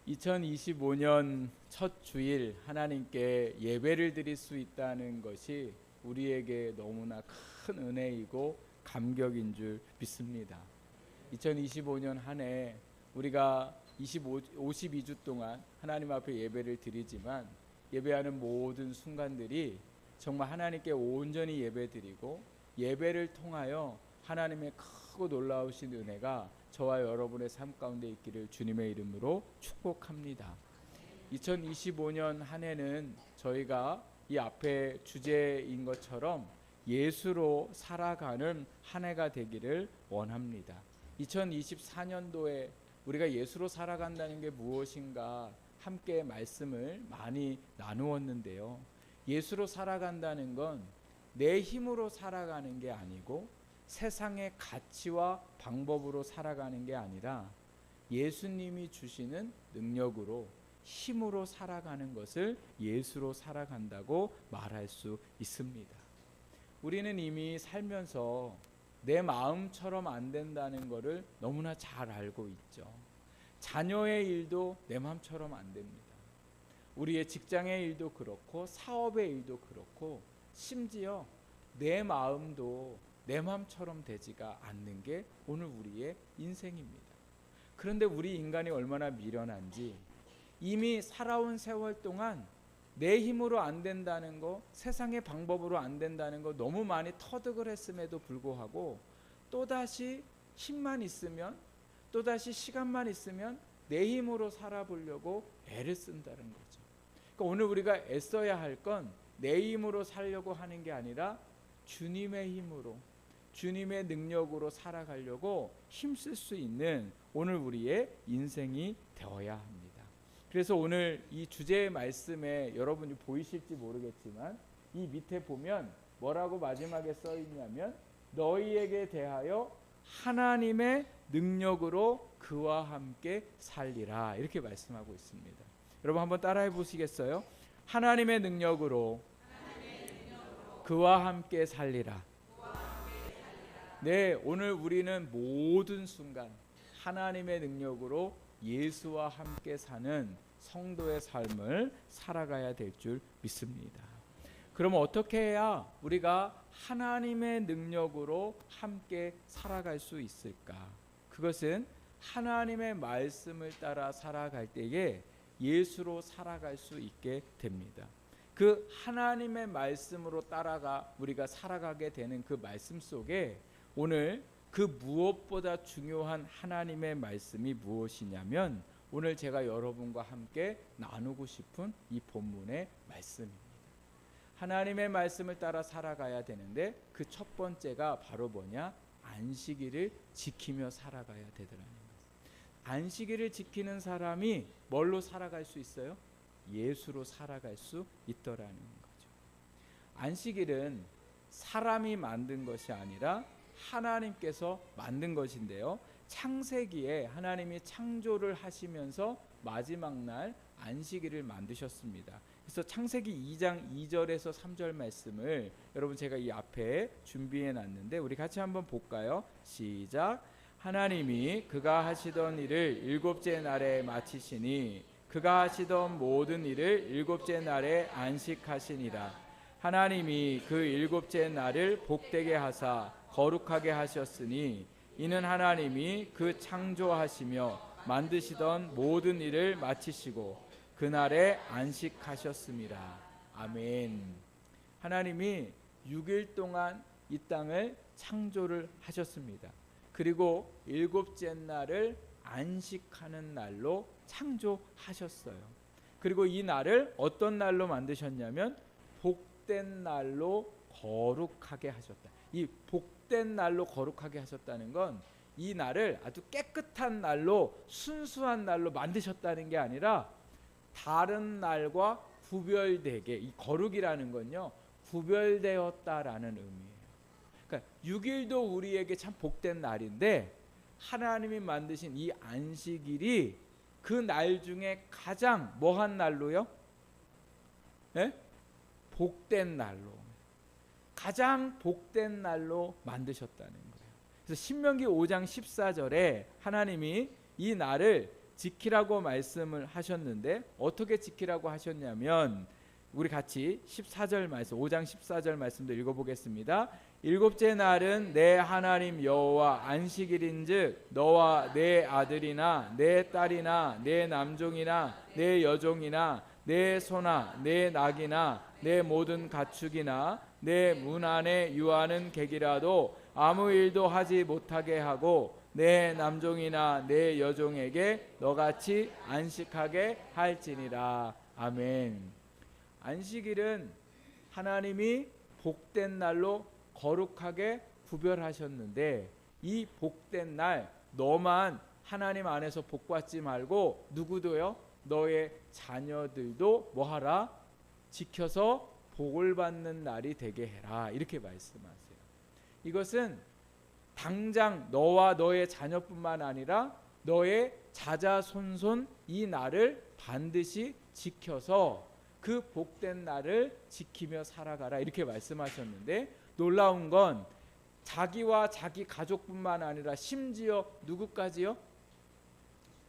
2025년 첫 주일 하나님께 예배를 드릴 수 있다는 것이 우리에게 너무나 큰 은혜이고 감격인 줄 믿습니다. 2025년 한 해 우리가 52주 동안 하나님 앞에 예배를 드리지만 예배하는 모든 순간들이 정말 하나님께 온전히 예배드리고 예배를 통하여 하나님의 크고 놀라우신 은혜가 저와 여러분의 삶 가운데 있기를 주님의 이름으로 축복합니다. 2025년 한 해는 저희가 이 앞에 주제인 것처럼 예수로 살아가는 한 해가 되기를 원합니다. 2024년도에 우리가 예수로 살아간다는 게 무엇인가 함께 말씀을 많이 나누었는데요. 예수로 살아간다는 건 내 힘으로 살아가는 게 아니고 세상의 가치와 방법으로 살아가는 게 아니라 예수님이 주시는 능력으로 힘으로 살아가는 것을 예수로 살아간다고 말할 수 있습니다. 우리는 이미 살면서 내 마음처럼 안 된다는 것을 너무나 잘 알고 있죠. 자녀의 일도 내 마음처럼 안 됩니다. 우리의 직장의 일도 그렇고 사업의 일도 그렇고 심지어 내 마음도 내 마음처럼 되지가 않는 게 오늘 우리의 인생입니다. 그런데 우리 인간이 얼마나 미련한지 이미 살아온 세월 동안 내 힘으로 안 된다는 거, 세상의 방법으로 안 된다는 거 너무 많이 터득을 했음에도 불구하고 또다시 힘만 있으면, 또다시 시간만 있으면 내 힘으로 살아보려고 애를 쓴다는 거죠. 그러니까 오늘 우리가 애써야 할 건 내 힘으로 살려고 하는 게 아니라 주님의 힘으로, 주님의 능력으로 살아가려고 힘쓸 수 있는 오늘 우리의 인생이 되어야 합니다. 그래서 오늘 이 주제의 말씀에 여러분이 보이실지 모르겠지만 이 밑에 보면 뭐라고 마지막에 써 있냐면 너희에게 대하여 하나님의 능력으로 그와 함께 살리라 이렇게 말씀하고 있습니다. 여러분 한번 따라해 보시겠어요? 하나님의 능력으로 그와 함께 살리라. 네, 오늘 우리는 모든 순간 하나님의 능력으로 예수와 함께 사는 성도의 삶을 살아가야 될 줄 믿습니다. 그럼 어떻게 해야 우리가 하나님의 능력으로 함께 살아갈 수 있을까? 그것은 하나님의 말씀을 따라 살아갈 때에 예수로 살아갈 수 있게 됩니다. 그 하나님의 말씀으로 따라가 우리가 살아가게 되는 그 말씀 속에 오늘 그 무엇보다 중요한 하나님의 말씀이 무엇이냐면 오늘 제가 여러분과 함께 나누고 싶은 이 본문의 말씀입니다. 하나님의 말씀을 따라 살아가야 되는데 그 첫 번째가 바로 뭐냐? 안식일을 지키며 살아가야 되더라는 거예요. 안식일을 지키는 사람이 뭘로 살아갈 수 있어요? 예수로 살아갈 수 있더라는 거죠. 안식일은 사람이 만든 것이 아니라 하나님께서 만든 것인데요. 창세기에 하나님이 창조를 하시면서 마지막 날 안식일을 만드셨습니다. 그래서 창세기 2장 2절에서 3절 말씀을 여러분 제가 이 앞에 준비해 놨는데 우리 같이 한번 볼까요? 시작. 하나님이 그가 하시던 일을 일곱째 날에 마치시니 그가 하시던 모든 일을 일곱째 날에 안식하시니라. 하나님이 그 일곱째 날을 복되게 하사 거룩하게 하셨으니 이는 하나님이 그 창조하시며 만드시던 모든 일을 마치시고 그날에 안식하셨습니다. 아멘. 하나님이 6일 동안 이 땅을 창조를 하셨습니다. 그리고 일곱째 날을 안식하는 날로 창조하셨어요. 그리고 이 날을 어떤 날로 만드셨냐면 복된 날로 거룩하게 하셨다. 이 복된 날로 거룩하게 하셨다는 건 이 날을 아주 깨끗한 날로 순수한 날로 만드셨다는 게 아니라 다른 날과 구별되게, 이 거룩이라는 건요 구별되었다라는 의미예요. 그러니까 6일도 우리에게 참 복된 날인데 하나님이 만드신 이 안식일이 그 날 중에 가장 뭐한 날로요? 네? 복된 날로, 가장 복된 날로 만드셨다는 거예요. 그래서 신명기 5장 14절에 하나님이 이 날을 지키라고 말씀을 하셨는데 어떻게 지키라고 하셨냐면 우리 같이 14절 말씀 5장 14절 말씀도 읽어보겠습니다. 일곱째 날은 내 하나님 여호와 안식일인즉 너와 내 아들이나 내 딸이나 내 남종이나 내 여종이나 내 소나 내 낙이나 내 모든 가축이나 내 문 안에 유하는 객이라도 아무 일도 하지 못하게 하고 내 남종이나 내 여종에게 너같이 안식하게 할지니라. 아멘. 안식일은 하나님이 복된 날로 거룩하게 구별하셨는데 이 복된 날 너만 하나님 안에서 복받지 말고 누구도요? 너의 자녀들도 뭐하라? 지켜서 복을 받는 날이 되게 해라. 이렇게 말씀하세요. 이것은 당장 너와 너의 자녀뿐만 아니라 너의 자자손손 이 날을 반드시 지켜서 그 복된 날을 지키며 살아가라 이렇게 말씀하셨는데 놀라운 건 자기와 자기 가족뿐만 아니라 심지어 누구까지요?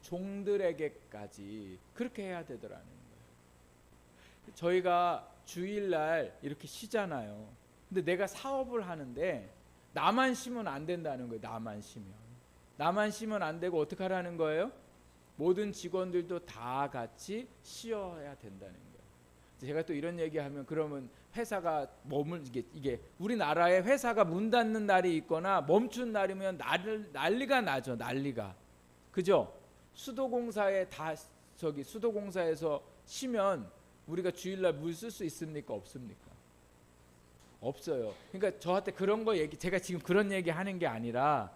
종들에게까지 그렇게 해야 되더라는 거예요. 저희가 주일날 이렇게 쉬잖아요. 근데 내가 사업을 하는데 나만 쉬면 안 된다는 거예요. 나만 쉬면 안 되고 어떻게 하라는 거예요? 모든 직원들도 다 같이 쉬어야 된다는 거예요. 제가 또 이런 얘기하면 그러면 회사가 이게 우리나라에 회사가 문 닫는 날이 있거나 멈춘 날이면 난리가 나죠. 난리가. 그죠? 수도공사에서 쉬면 우리가 주일날 물 쓸 수 있습니까? 없습니까? 없어요. 그러니까 저한테 그런 거 제가 지금 그런 얘기 하는 게 아니라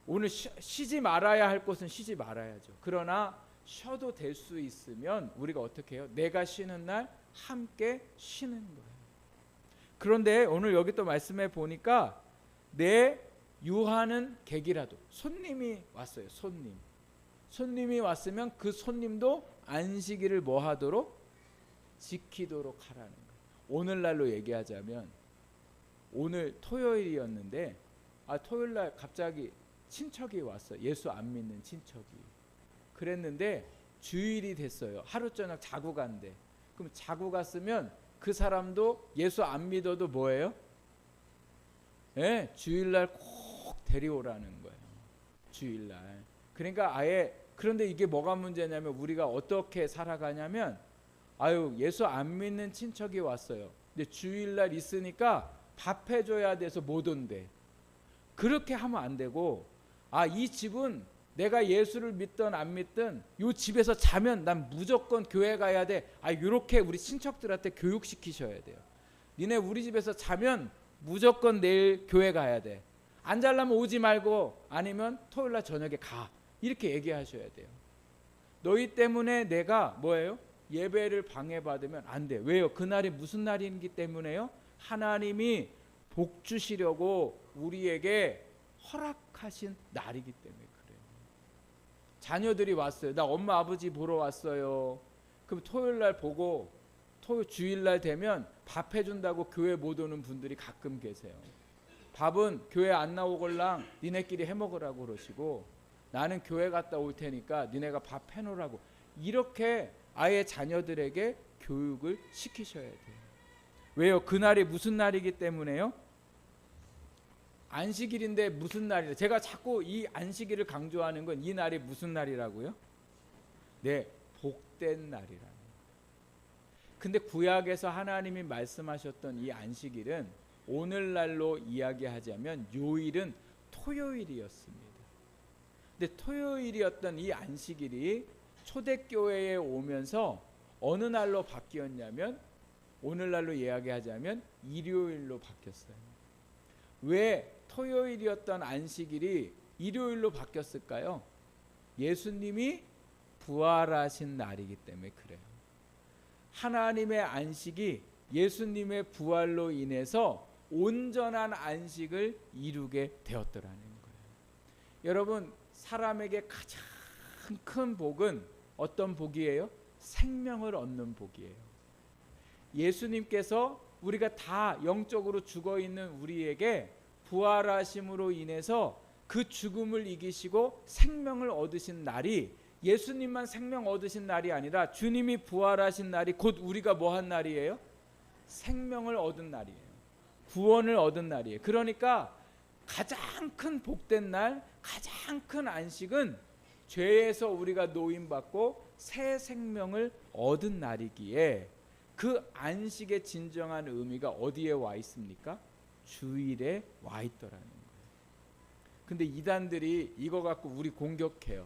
오늘 쉬지 말아야 할 곳은 쉬지 말아야죠. 그러나 쉬어도 될 수 있으면 우리가 어떻게 해요? 내가 쉬는 날 함께 쉬는 거예요. 그런데 오늘 여기 또 말씀해 보니까 내 유하는 객이라도 손님이 왔어요. 손님이 왔으면 그 손님도 안식일을 뭐 하도록? 지키도록 하라는 거예요. 오늘날로 얘기하자면 오늘 토요일이었는데 토요일날 갑자기 친척이 왔어요. 예수 안 믿는 친척이. 그랬는데 주일이 됐어요. 하루 저녁 자고 간대. 그럼 자고 갔으면 그 사람도 예수 안 믿어도 뭐예요? 예, 주일날 꼭 데려오라는 거예요. 주일날. 그러니까 그런데 이게 뭐가 문제냐면 우리가 어떻게 살아가냐면 예수 안 믿는 친척이 왔어요. 근데 주일날 있으니까 밥 해줘야 돼서 못 온대. 그렇게 하면 안 되고 이 집은 내가 예수를 믿든 안 믿든 이 집에서 자면 난 무조건 교회 가야 돼. 이렇게 우리 친척들한테 교육시키셔야 돼요. 니네 우리 집에서 자면 무조건 내일 교회 가야 돼. 안 자려면 오지 말고 아니면 토요일날 저녁에 가. 이렇게 얘기하셔야 돼요. 너희 때문에 내가 뭐예요? 예배를 방해받으면 안 돼. 왜요? 그날이 무슨 날이기 때문에요? 하나님이 복 주시려고 우리에게 허락하신 날이기 때문에 그래요. 자녀들이 왔어요. 나 엄마 아버지 보러 왔어요. 그럼 토요일날 보고 주일날 되면 밥 해준다고 교회 못 오는 분들이 가끔 계세요. 밥은 교회 안 나오걸랑 니네끼리 해먹으라고 그러시고 나는 교회 갔다 올 테니까 니네가 밥 해놓으라고 이렇게 아예 자녀들에게 교육을 시키셔야 돼요. 왜요? 그날이 무슨 날이기 때문에요? 안식일인데 무슨 날이래? 제가 자꾸 이 안식일을 강조하는 건 이 날이 무슨 날이라고요? 네, 복된 날이라는. 근데 구약에서 하나님이 말씀하셨던 이 안식일은 오늘날로 이야기하자면 요일은 토요일이었습니다. 근데 토요일이었던 이 안식일이 초대교회에 오면서 어느 날로 바뀌었냐면 오늘날로 이야기하자면 일요일로 바뀌었어요. 왜 토요일이었던 안식일이 일요일로 바뀌었을까요? 예수님이 부활하신 날이기 때문에 그래요. 하나님의 안식이 예수님의 부활로 인해서 온전한 안식을 이루게 되었더라는 거예요. 여러분, 사람에게 가장 큰 복은 어떤 복이에요? 생명을 얻는 복이에요. 예수님께서 우리가 다 영적으로 죽어 있는 우리에게 부활하심으로 인해서 그 죽음을 이기시고 생명을 얻으신 날이 예수님만 생명 얻으신 날이 아니라 주님이 부활하신 날이 곧 우리가 뭐 한 날이에요? 생명을 얻은 날이에요. 구원을 얻은 날이에요. 그러니까 가장 큰 복된 날, 가장 큰 안식은 죄에서 우리가 노임받고 새 생명을 얻은 날이기에 그 안식의 진정한 의미가 어디에 와 있습니까? 주일에 와 있더라는 거예요. 근데 이단들이 이거 갖고 우리 공격해요.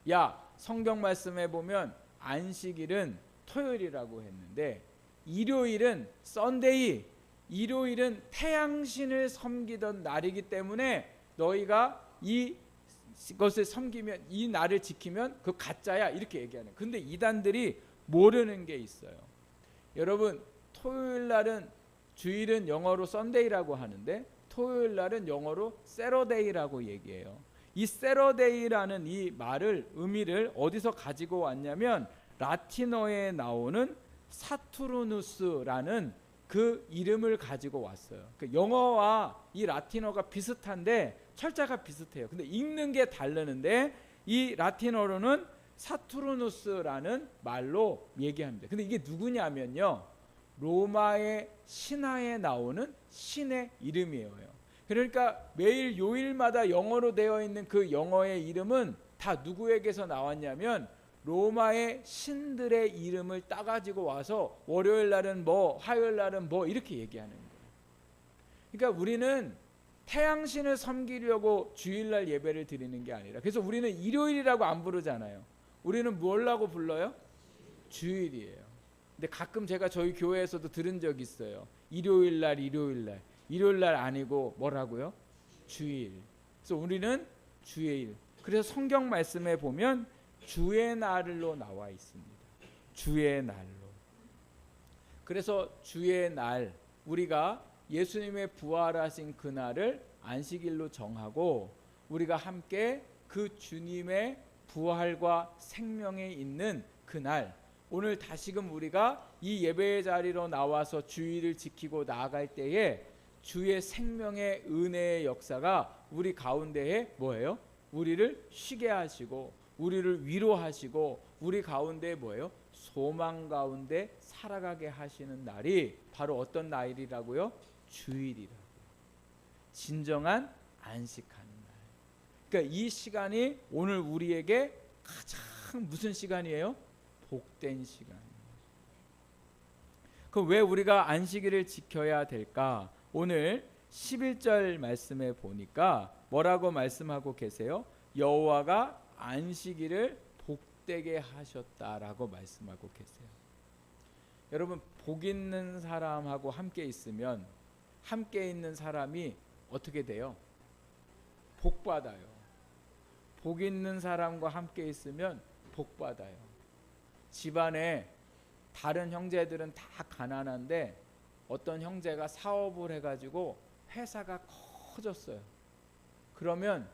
야, 성경 말씀에 보면 안식일은 토요일이라고 했는데 일요일은 썬데이, 일요일은 태양신을 섬기던 날이기 때문에 너희가 이것을 섬기면, 이 날을 지키면 그 가짜야, 이렇게 얘기하는. 근데 이단들이 모르는 게 있어요. 여러분, 토요일 날은, 주일은 영어로 썬데이라고 하는데 토요일 날은 영어로 세러데이라고 얘기해요. 이 세러데이라는 이 말을, 의미를 어디서 가지고 왔냐면 라틴어에 나오는 사투르누스라는 그 이름을 가지고 왔어요. 그 영어와 이 라틴어가 비슷한데 철자가 비슷해요. 근데 읽는 게 다르는데 이 라틴어로는 사투르누스라는 말로 얘기합니다. 근데 이게 누구냐면요, 로마의 신화에 나오는 신의 이름이에요. 그러니까 매일 요일마다 영어로 되어 있는 그 영어의 이름은 다 누구에게서 나왔냐면 로마의 신들의 이름을 따가지고 와서 월요일 날은 뭐, 화요일 날은 뭐, 이렇게 얘기하는 거예요. 그러니까 우리는 태양신을 섬기려고 주일날 예배를 드리는 게 아니라, 그래서 우리는 일요일이라고 안 부르잖아요. 우리는 뭐라고 불러요? 주일이에요. 근데 가끔 제가 저희 교회에서도 들은 적이 있어요. 일요일 날 아니고 뭐라고요? 주일. 그래서 우리는 주일. 그래서 성경 말씀에 보면 주의 날로 나와 있습니다. 주의 날로. 그래서 주의 날, 우리가 예수님의 부활하신 그날을 안식일로 정하고 우리가 함께 그 주님의 부활과 생명에 있는 그날, 오늘 다시금 우리가 이 예배의 자리로 나와서 주일을 지키고 나아갈 때에 주의 생명의 은혜의 역사가 우리 가운데에 뭐예요? 우리를 쉬게 하시고 우리를 위로하시고 우리 가운데 뭐예요? 소망 가운데 살아가게 하시는 날이 바로 어떤 날이라고요? 주일이라고요. 진정한 안식하는 날. 그러니까 이 시간이 오늘 우리에게 가장 무슨 시간이에요? 복된 시간이에요. 그럼 왜 우리가 안식일을 지켜야 될까? 오늘 11절 말씀에 보니까 뭐라고 말씀하고 계세요? 여호와가 안식일을 복되게 하셨다라고 말씀하고 계세요. 여러분, 복 있는 사람하고 함께 있으면 함께 있는 사람이 어떻게 돼요? 복 받아요. 복 있는 사람과 함께 있으면 복 받아요. 집안에 다른 형제들은 다 가난한데 어떤 형제가 사업을 해가지고 회사가 커졌어요. 그러면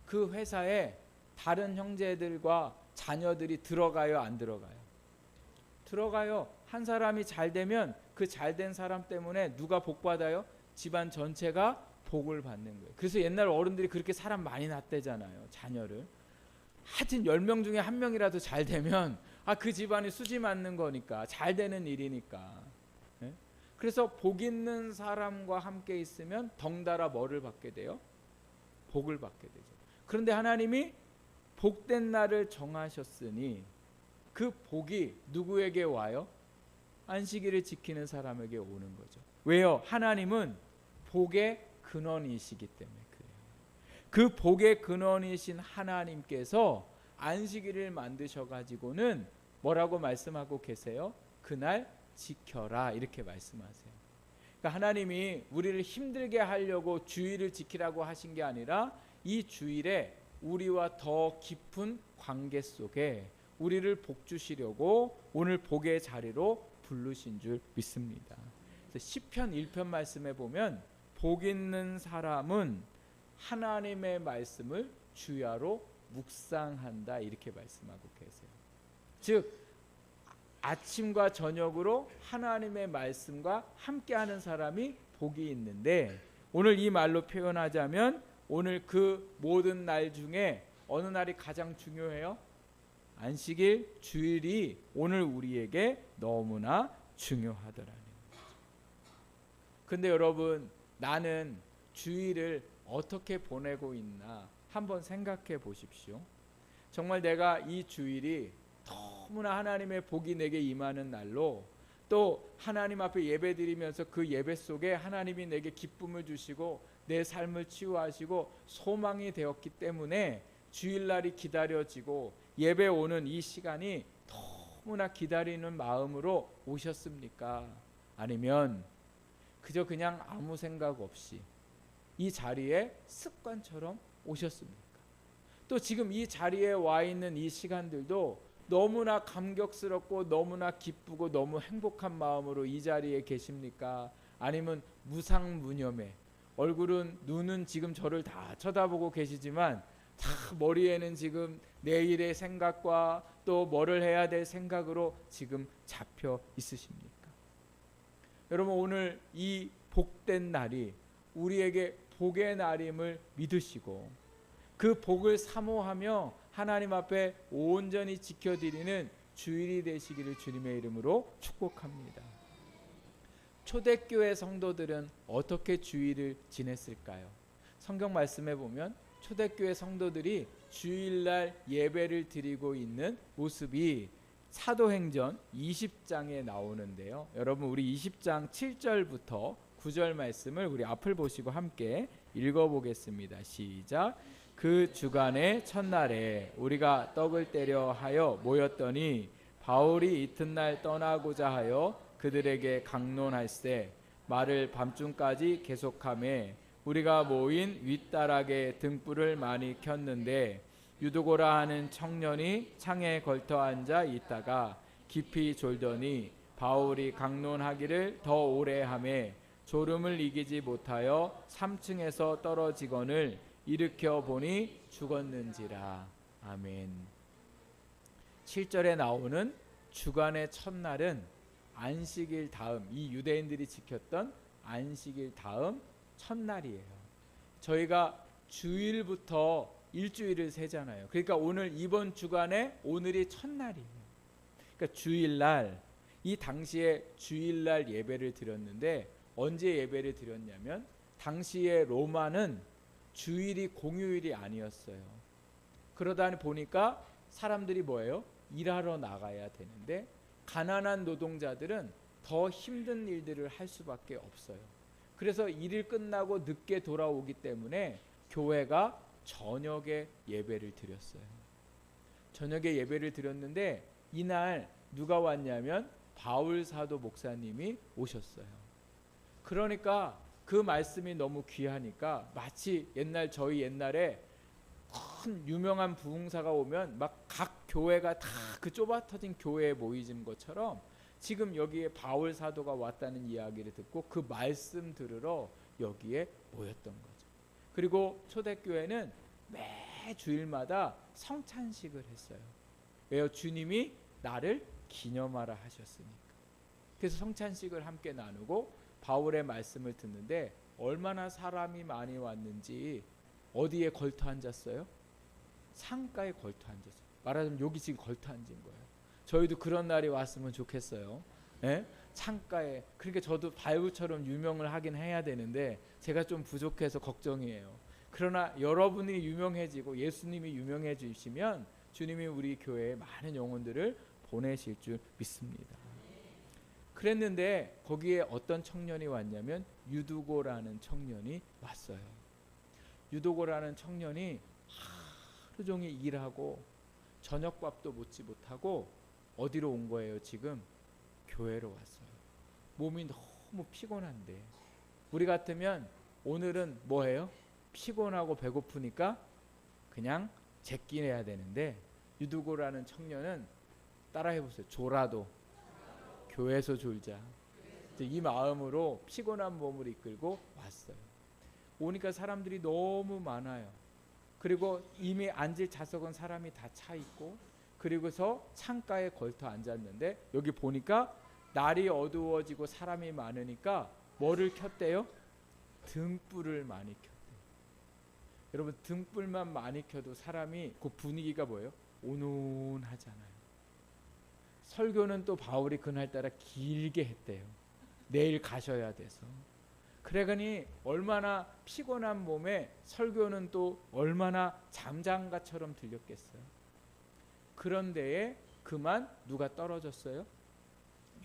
그 회사에 다른 형제들과 자녀들이 들어가요, 안 들어가요? 들어가요. 한 사람이 잘 되면 그 잘된 사람 때문에 누가 복 받아요? 집안 전체가 복을 받는 거예요. 그래서 옛날 어른들이 그렇게 사람 많이 낳대잖아요, 자녀를. 하여튼 10명 중에 1명이라도 잘 되면 그 집안이 수지 맞는 거니까, 잘 되는 일이니까. 네? 그래서 복 있는 사람과 함께 있으면 덩달아 뭐를 받게 돼요? 복을 받게 되죠. 그런데 하나님이 복된 날을 정하셨으니 그 복이 누구에게 와요? 안식일을 지키는 사람에게 오는 거죠. 왜요? 하나님은 복의 근원이시기 때문에 그래요. 그 복의 근원이신 하나님께서 안식일을 만드셔가지고는 뭐라고 말씀하고 계세요? 그날 지켜라, 이렇게 말씀하세요. 그러니까 하나님이 우리를 힘들게 하려고 주일을 지키라고 하신 게 아니라 이 주일에 우리와 더 깊은 관계 속에 우리를 복 주시려고 오늘 복의 자리로 부르신 줄 믿습니다. 시편 1편 말씀에 보면 복 있는 사람은 하나님의 말씀을 주야로 묵상한다, 이렇게 말씀하고 계세요. 즉 아침과 저녁으로 하나님의 말씀과 함께하는 사람이 복이 있는데, 오늘 이 말로 표현하자면 오늘 그 모든 날 중에 어느 날이 가장 중요해요? 안식일 주일이 오늘 우리에게 너무나 중요하더라는 거죠. 근데 여러분, 나는 주일을 어떻게 보내고 있나 한번 생각해 보십시오. 정말 내가 이 주일이 너무나 하나님의 복이 내게 임하는 날로, 또 하나님 앞에 예배드리면서 그 예배 속에 하나님이 내게 기쁨을 주시고 내 삶을 치유하시고 소망이 되었기 때문에 주일날이 기다려지고 예배 오는 이 시간이 너무나 기다리는 마음으로 오셨습니까? 아니면 그저 그냥 아무 생각 없이 이 자리에 습관처럼 오셨습니까? 또 지금 이 자리에 와 있는 이 시간들도 너무나 감격스럽고 너무나 기쁘고 너무 행복한 마음으로 이 자리에 계십니까? 아니면 무상무념에 얼굴은, 눈은 지금 저를 다 쳐다보고 계시지만 다 머리에는 지금 내일의 생각과 또 뭐를 해야 될 생각으로 지금 잡혀 있으십니까? 여러분, 오늘 이 복된 날이 우리에게 복의 날임을 믿으시고 그 복을 사모하며 하나님 앞에 온전히 지켜드리는 주일이 되시기를 주님의 이름으로 축복합니다. 초대교회 성도들은 어떻게 주일을 지냈을까요? 성경 말씀에 보면 초대교회 성도들이 주일날 예배를 드리고 있는 모습이 사도행전 20장에 나오는데요. 여러분, 우리 20장 7절부터 9절 말씀을 우리 앞을 보시고 함께 읽어보겠습니다. 시작. 그 주간의 첫날에 우리가 떡을 떼려 하여 모였더니 바울이 이튿날 떠나고자 하여 그들에게 강론할세 말을 밤중까지 계속하매 우리가 모인 윗다락에 등불을 많이 켰는데 유두고라 하는 청년이 창에 걸터 앉아 있다가 깊이 졸더니 바울이 강론하기를 더 오래 하매 졸음을 이기지 못하여 3층에서 떨어지거늘 일으켜 보니 죽었는지라. 아멘. 7절에 나오는 주간의 첫날은 안식일 다음, 이 유대인들이 지켰던 안식일 다음 첫날이에요. 저희가 주일부터 일주일을 세잖아요. 그러니까 오늘 이번 주간에 오늘이 첫날이에요. 그러니까 주일날, 이 당시에 주일날 예배를 드렸는데 언제 예배를 드렸냐면 당시에 로마는 주일이 공휴일이 아니었어요. 그러다 보니까 사람들이 뭐예요? 일하러 나가야 되는데 가난한 노동자들은 더 힘든 일들을 할 수밖에 없어요. 그래서 일이 끝나고 늦게 돌아오기 때문에 교회가 저녁에 예배를 드렸어요. 저녁에 예배를 드렸는데 이날 누가 왔냐면 바울 사도 목사님이 오셨어요. 그러니까 그 말씀이 너무 귀하니까 마치 저희 옛날에 큰 유명한 부흥사가 오면 막 각 교회가 다 그 좁아터진 교회에 모이는 것처럼 지금 여기에 바울 사도가 왔다는 이야기를 듣고 그 말씀 들으러 여기에 모였던 거죠. 그리고 초대교회는 매 주일마다 성찬식을 했어요. 왜요? 주님이 나를 기념하라 하셨으니까. 그래서 성찬식을 함께 나누고 바울의 말씀을 듣는데 얼마나 사람이 많이 왔는지 어디에 걸터 앉았어요? 창가에 걸터 앉았어요. 말하자면 여기 지금 걸터 앉은 거예요. 저희도 그런 날이 왔으면 좋겠어요. 예? 창가에. 그러니까 저도 바울처럼 유명을 하긴 해야 되는데 제가 좀 부족해서 걱정이에요. 그러나 여러분이 유명해지고 예수님이 유명해지시면 주님이 우리 교회에 많은 영혼들을 보내실 줄 믿습니다. 그랬는데 거기에 어떤 청년이 왔냐면 유두고라는 청년이 왔어요. 유두고라는 청년이 하루 종일 일하고 저녁밥도 먹지 못하고 어디로 온 거예요? 지금 교회로 왔어요. 몸이 너무 피곤한데 우리 같으면 오늘은 뭐해요? 피곤하고 배고프니까 그냥 제끼내야 되는데 유두고라는 청년은 따라해보세요. 졸아도 교회에서 졸자. 이 마음으로 피곤한 몸을 이끌고 왔어요. 오니까 사람들이 너무 많아요. 그리고 이미 앉을 좌석은 사람이 다 차 있고 그리고서 창가에 걸터 앉았는데 여기 보니까 날이 어두워지고 사람이 많으니까 뭐를 켰대요? 등불을 많이 켰대요. 여러분 등불만 많이 켜도 사람이 그 분위기가 뭐예요? 온온하잖아요. 설교는 또 바울이 그날따라 길게 했대요. 내일 가셔야 돼서. 그러니 얼마나 피곤한 몸에 설교는 또 얼마나 잠잠가처럼 들렸겠어요. 그런데에 그만 누가 떨어졌어요?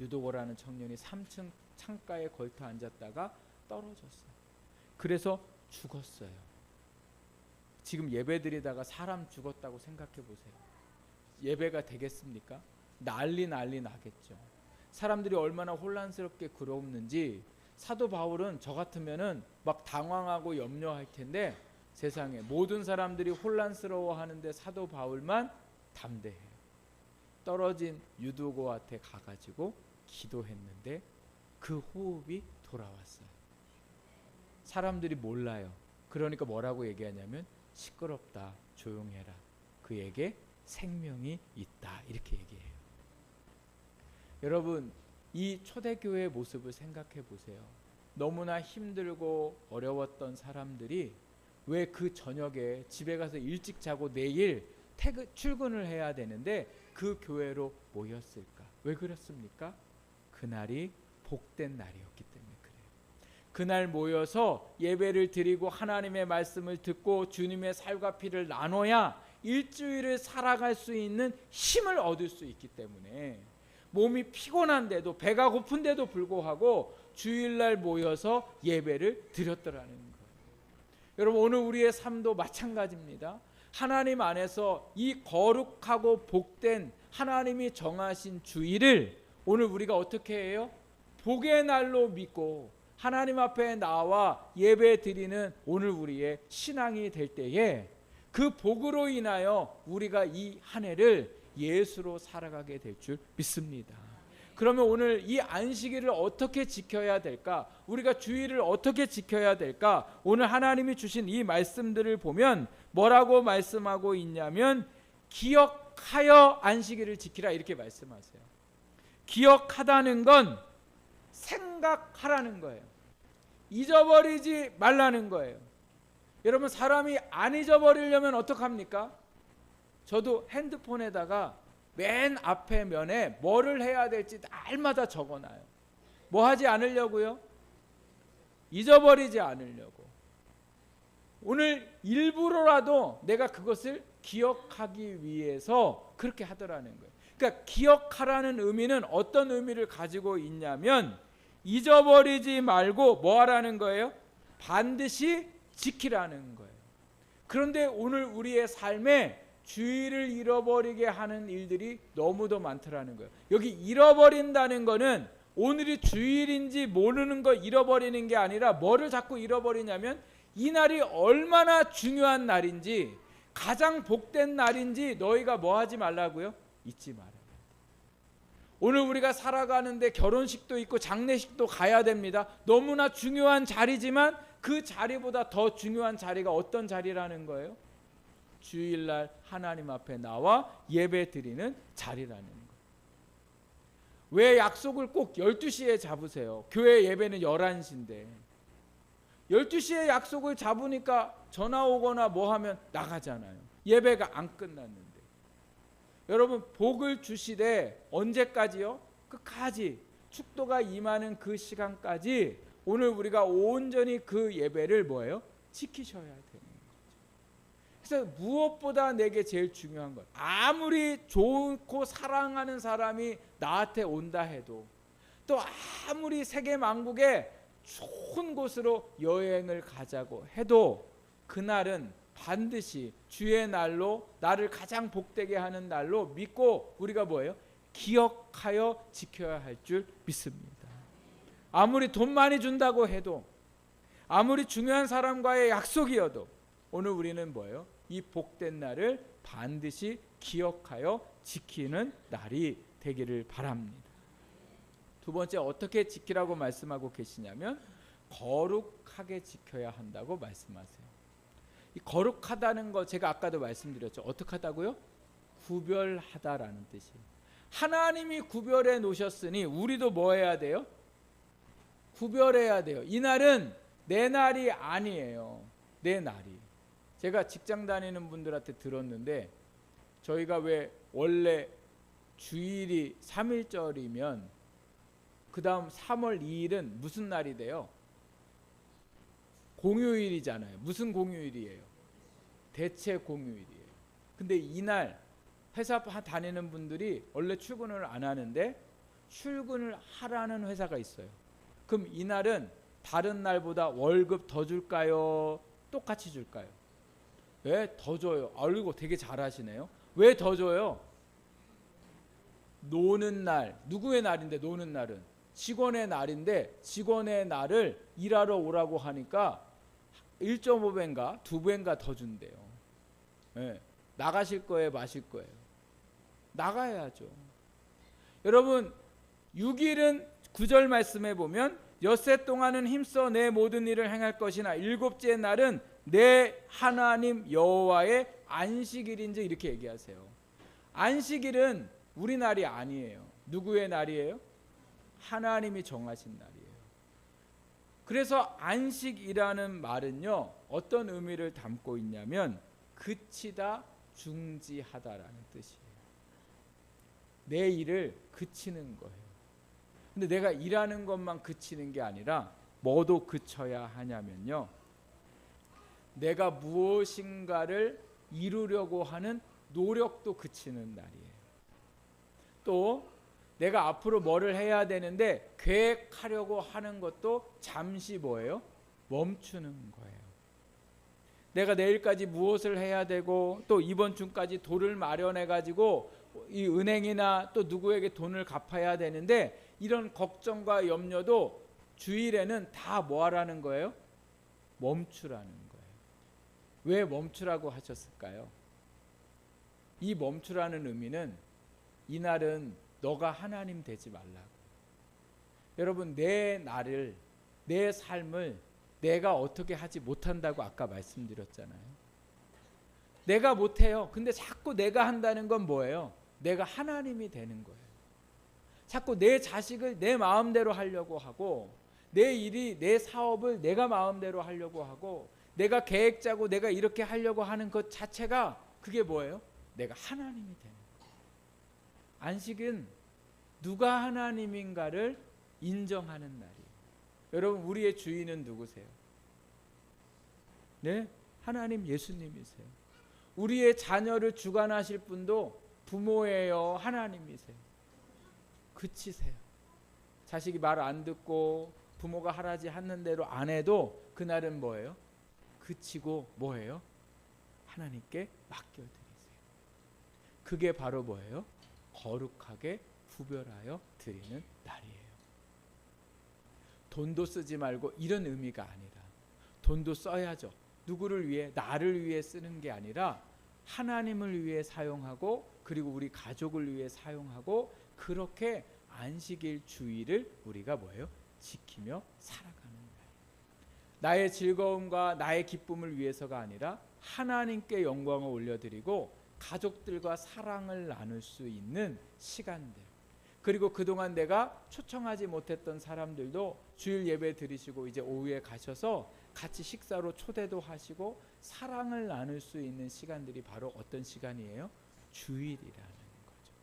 유도고라는 청년이 3층 창가에 걸터 앉았다가 떨어졌어요. 그래서 죽었어요. 지금 예배드리다가 사람 죽었다고 생각해 보세요. 예배가 되겠습니까? 난리 나겠죠. 사람들이 얼마나 혼란스럽게 그러는지 사도 바울은 저 같으면은 막 당황하고 염려할 텐데 세상에 모든 사람들이 혼란스러워하는데 사도 바울만 담대해요. 떨어진 유두고한테 가가지고 기도했는데 그 호흡이 돌아왔어요. 사람들이 몰라요. 그러니까 뭐라고 얘기하냐면 시끄럽다, 조용해라. 그에게 생명이 있다 이렇게 얘기해요. 여러분, 이 초대교회의 모습을 생각해 보세요. 너무나 힘들고 어려웠던 사람들이 왜 그 저녁에 집에 가서 일찍 자고 내일 출근을 해야 되는데 그 교회로 모였을까? 왜 그렇습니까? 그날이 복된 날이었기 때문에 그래요. 그날 모여서 예배를 드리고 하나님의 말씀을 듣고 주님의 살과 피를 나눠야 일주일을 살아갈 수 있는 힘을 얻을 수 있기 때문에 몸이 피곤한데도 배가 고픈데도 불구하고 주일날 모여서 예배를 드렸더라는 거예요. 여러분, 오늘 우리의 삶도 마찬가지입니다. 하나님 안에서 이 거룩하고 복된 하나님이 정하신 주일을 오늘 우리가 어떻게 해요? 복의 날로 믿고 하나님 앞에 나와 예배 드리는 오늘 우리의 신앙이 될 때에 그 복으로 인하여 우리가 이 한 해를 예수로 살아가게 될 줄 믿습니다. 그러면 오늘 이 안식일을 어떻게 지켜야 될까? 우리가 주일을 어떻게 지켜야 될까? 오늘 하나님이 주신 이 말씀들을 보면 뭐라고 말씀하고 있냐면 기억하여 안식일을 지키라 이렇게 말씀하세요. 기억하다는 건 생각하라는 거예요. 잊어버리지 말라는 거예요. 여러분, 사람이 안 잊어버리려면 어떡합니까? 저도 핸드폰에다가 맨 앞에 면에 뭐를 해야 될지 날마다 적어놔요. 뭐 하지 않으려고요? 잊어버리지 않으려고. 오늘 일부러라도 내가 그것을 기억하기 위해서 그렇게 하더라는 거예요. 그러니까 기억하라는 의미는 어떤 의미를 가지고 있냐면 잊어버리지 말고 뭐 하라는 거예요? 반드시 지키라는 거예요. 그런데 오늘 우리의 삶에 주의를 잃어버리게 하는 일들이 너무도 많더라는 거예요. 여기 잃어버린다는 거는 오늘이 주일인지 모르는 거 잃어버리는 게 아니라 뭐를 자꾸 잃어버리냐면 이 날이 얼마나 중요한 날인지 가장 복된 날인지 너희가 뭐 하지 말라고요? 잊지 말아요. 오늘 우리가 살아가는데 결혼식도 있고 장례식도 가야 됩니다. 너무나 중요한 자리지만 그 자리보다 더 중요한 자리가 어떤 자리라는 거예요? 주일날 하나님 앞에 나와 예배 드리는 자리라는 거예요. 왜 약속을 꼭 12시에 잡으세요? 교회 예배는 11시인데 12시에 약속을 잡으니까 전화 오거나 뭐 하면 나가잖아요. 예배가 안 끝났는데. 여러분, 복을 주시되 언제까지요? 끝까지 축도가 임하는 그 시간까지 오늘 우리가 온전히 그 예배를 뭐예요? 지키셔야 되는 거죠. 그래서 무엇보다 내게 제일 중요한 것, 아무리 좋고 사랑하는 사람이 나한테 온다 해도 또 아무리 세계 만국에 좋은 곳으로 여행을 가자고 해도 그날은 반드시 주의 날로 나를 가장 복되게 하는 날로 믿고 우리가 뭐예요? 기억하여 지켜야 할 줄 믿습니다. 아무리 돈 많이 준다고 해도 아무리 중요한 사람과의 약속이어도 오늘 우리는 뭐예요? 이 복된 날을 반드시 기억하여 지키는 날이 되기를 바랍니다. 두 번째, 어떻게 지키라고 말씀하고 계시냐면 거룩하게 지켜야 한다고 말씀하세요. 이 거룩하다는 거 제가 아까도 말씀드렸죠. 어떻게 하다고요? 구별하다라는 뜻이에요. 하나님이 구별해 놓으셨으니 우리도 뭐 해야 돼요? 구별해야 돼요. 이 날은 내 날이 아니에요. 내 날이. 제가 직장 다니는 분들한테 들었는데 저희가 왜 원래 주일이 3일절이면 그 다음 3월 2일은 무슨 날이 돼요? 공휴일이잖아요. 무슨 공휴일이에요? 대체 공휴일이에요. 근데 이날 회사 다니는 분들이 원래 출근을 안 하는데 출근을 하라는 회사가 있어요. 그럼 이날은 다른 날보다 월급 더 줄까요? 똑같이 줄까요? 왜 더 줘요? 알고 되게 잘하시네요. 왜 더 줘요? 노는 날, 누구의 날인데 노는 날은? 직원의 날인데 직원의 날을 일하러 오라고 하니까 1.5배인가 2배인가 더 준대요. 네. 나가실 거예요, 마실 거예요? 나가야죠. 여러분 6일은 9절 말씀에 보면 엿새 동안은 힘써 내 모든 일을 행할 것이나 일곱째 날은 내 하나님 여호와의 안식일인지 이렇게 얘기하세요. 안식일은 우리 날이 아니에요. 누구의 날이에요? 하나님이 정하신 날이에요. 그래서 안식이라는 말은요, 어떤 의미를 담고 있냐면 그치다, 중지하다라는 뜻이에요. 내 일을 그치는 거예요. 근데 내가 일하는 것만 그치는 게 아니라 뭐도 그쳐야 하냐면요, 내가 무엇인가를 이루려고 하는 노력도 그치는 날이에요. 또 내가 앞으로 뭐를 해야 되는데 계획하려고 하는 것도 잠시 뭐예요? 멈추는 거예요. 내가 내일까지 무엇을 해야 되고 또 이번 주까지 돈을 마련해 가지고 이 은행이나 또 누구에게 돈을 갚아야 되는데 이런 걱정과 염려도 주일에는 다 뭐 하라는 거예요? 멈추라는 거예요. 왜 멈추라고 하셨을까요? 이 멈추라는 의미는 이날은 너가 하나님 되지 말라고. 여러분 내 나를, 내 삶을 내가 어떻게 하지 못한다고 아까 말씀드렸잖아요. 내가 못해요. 근데 자꾸 내가 한다는 건 뭐예요? 내가 하나님이 되는 거예요. 자꾸 내 자식을 내 마음대로 하려고 하고 내 일이, 내 사업을 내가 마음대로 하려고 하고 내가 계획 짜고 내가 이렇게 하려고 하는 것 자체가 그게 뭐예요? 내가 하나님이 되는 거예요. 안식은 누가 하나님인가를 인정하는 날이에요. 여러분 우리의 주인은 누구세요? 네? 하나님 예수님이세요. 우리의 자녀를 주관하실 분도 부모예요, 하나님이세요. 그치세요. 자식이 말 안 듣고 부모가 하라지 하는 대로 안 해도 그날은 뭐예요? 그치고 뭐예요? 하나님께 맡겨드리세요. 그게 바로 뭐예요? 거룩하게 구별하여 드리는 날이에요. 돈도 쓰지 말고 이런 의미가 아니라 돈도 써야죠. 누구를 위해? 나를 위해 쓰는 게 아니라 하나님을 위해 사용하고 그리고 우리 가족을 위해 사용하고 그렇게 안식일 주일을 우리가 뭐예요? 지키며 살아가는 거예요. 나의 즐거움과 나의 기쁨을 위해서가 아니라 하나님께 영광을 올려드리고 가족들과 사랑을 나눌 수 있는 시간들, 그리고 그동안 내가 초청하지 못했던 사람들도 주일 예배 드리시고 이제 오후에 가셔서 같이 식사로 초대도 하시고 사랑을 나눌 수 있는 시간들이 바로 어떤 시간이에요? 주일이라는 거죠.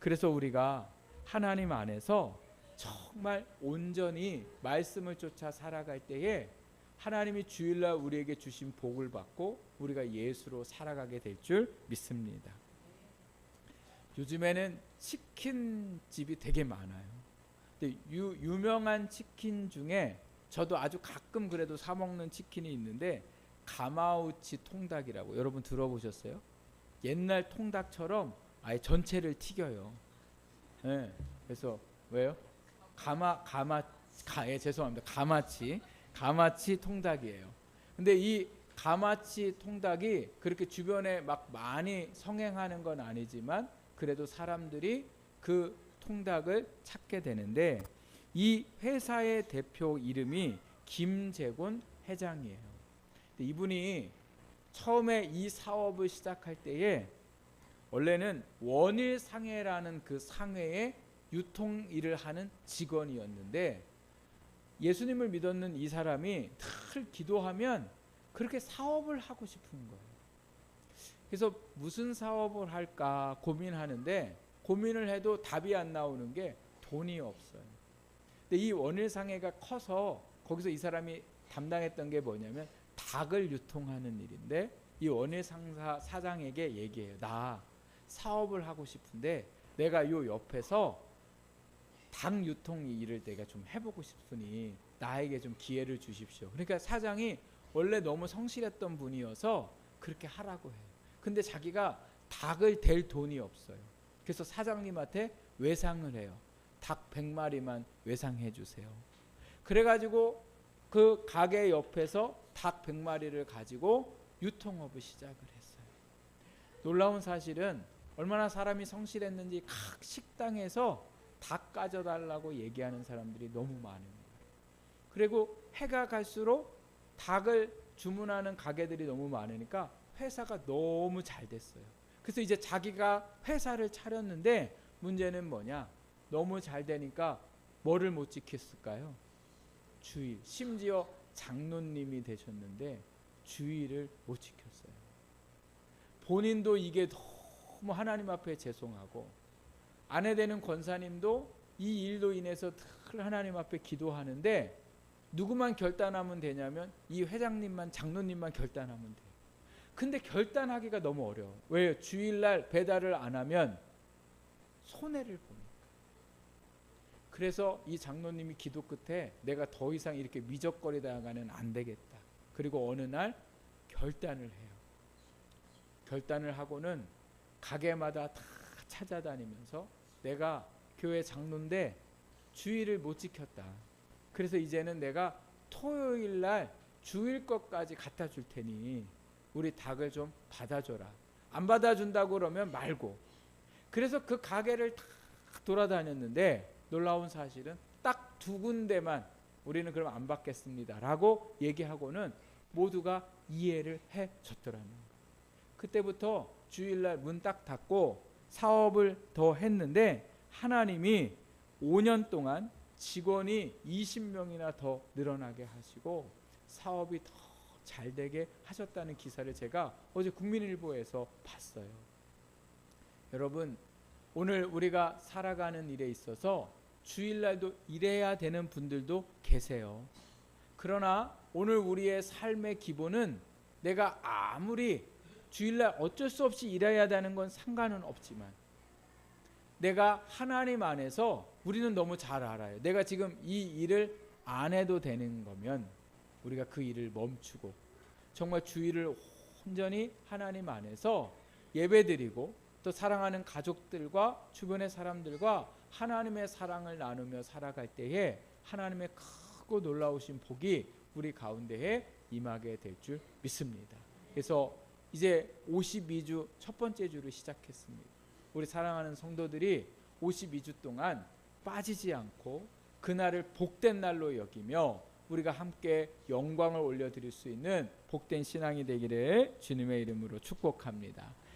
그래서 우리가 하나님 안에서 정말 온전히 말씀을 쫓아 살아갈 때에 하나님이 주일날 우리에게 주신 복을 받고 우리가 예수로 살아가게 될 줄 믿습니다. 요즘에는 치킨집이 되게 많아요. 근데 유명한 치킨 중에 저도 아주 가끔 그래도 사 먹는 치킨이 있는데 가마우치 통닭이라고 여러분 들어보셨어요? 옛날 통닭처럼 아예 전체를 튀겨요. 네, 그래서 왜요? 죄송합니다. 가마치 통닭이에요. 근데 이 가마치 통닭이 그렇게 주변에 막 많이 성행하는 건 아니지만 그래도 사람들이 그 통닭을 찾게 되는데 이 회사의 대표 이름이 김재곤 회장이에요. 근데 이분이 처음에 이 사업을 시작할 때에 원래는 원일상회라는 그 상회에 유통 일을 하는 직원이었는데 예수님을 믿었는 이 사람이 늘 기도하면 그렇게 사업을 하고 싶은 거예요. 그래서 무슨 사업을 할까 고민하는데 고민을 해도 답이 안 나오는 게 돈이 없어요. 근데 이 원일상해가 커서 거기서 이 사람이 담당했던 게 뭐냐면 닭을 유통하는 일인데 이 원일상사 사장에게 얘기해요. 나 사업을 하고 싶은데 내가 요 옆에서 닭 유통 일을 내가 좀 해보고 싶으니 나에게 좀 기회를 주십시오. 그러니까 사장이 원래 너무 성실했던 분이어서 그렇게 하라고 해요. 근데 자기가 닭을 댈 돈이 없어요. 그래서 사장님한테 외상을 해요. 닭 100마리만 외상해 주세요. 그래가지고 그 가게 옆에서 닭 100마리를 가지고 유통업을 시작을 했어요. 놀라운 사실은 얼마나 사람이 성실했는지 각 식당에서 닭 가져달라고 얘기하는 사람들이 너무 많은 거예요. 그리고 해가 갈수록 닭을 주문하는 가게들이 너무 많으니까 회사가 너무 잘 됐어요. 그래서 이제 자기가 회사를 차렸는데 문제는 뭐냐? 너무 잘 되니까 뭐를 못 지켰을까요? 주일. 심지어 장로님이 되셨는데 주일을 못 지켰어요. 본인도 이게 너무 하나님 앞에 죄송하고 아내 되는 권사님도 이 일로 인해서 늘 하나님 앞에 기도하는데 누구만 결단하면 되냐면 이 회장님만 장로님만 결단하면 돼요. 근데 결단하기가 너무 어려워. 왜요? 주일날 배달을 안 하면 손해를 보니까. 그래서 이 장로님이 기도 끝에 내가 더 이상 이렇게 미적거리다가는 안 되겠다. 그리고 어느 날 결단을 해요. 결단을 하고는 가게마다 다 찾아다니면서 내가 교회 장로인데 주일을 못 지켰다. 그래서 이제는 내가 토요일날 주일 것까지 갖다 줄 테니 우리 닭을 좀 받아줘라. 안 받아준다고 그러면 말고. 그래서 그 가게를 다 돌아다녔는데 놀라운 사실은 딱 2군데만 우리는 그럼 안 받겠습니다 라고 얘기하고는 모두가 이해를 해줬더라는 거예요. 그때부터 주일날 문 딱 닫고 사업을 더 했는데 하나님이 5년 동안 직원이 20명이나 더 늘어나게 하시고 사업이 더 잘 되게 하셨다는 기사를 제가 어제 국민일보에서 봤어요. 여러분, 오늘 우리가 살아가는 일에 있어서 주일날도 일해야 되는 분들도 계세요. 그러나 오늘 우리의 삶의 기본은 내가 아무리 주일날 어쩔 수 없이 일해야 되는 건 상관은 없지만 내가 하나님 안에서 우리는 너무 잘 알아요. 내가 지금 이 일을 안 해도 되는 거면 우리가 그 일을 멈추고 정말 주일을 온전히 하나님 안에서 예배드리고 또 사랑하는 가족들과 주변의 사람들과 하나님의 사랑을 나누며 살아갈 때에 하나님의 크고 놀라우신 복이 우리 가운데에 임하게 될 줄 믿습니다. 그래서 이제 52주 첫 번째 주를 시작했습니다. 우리 사랑하는 성도들이 52주 동안 빠지지 않고 그날을 복된 날로 여기며 우리가 함께 영광을 올려드릴 수 있는 복된 신앙이 되기를 주님의 이름으로 축복합니다.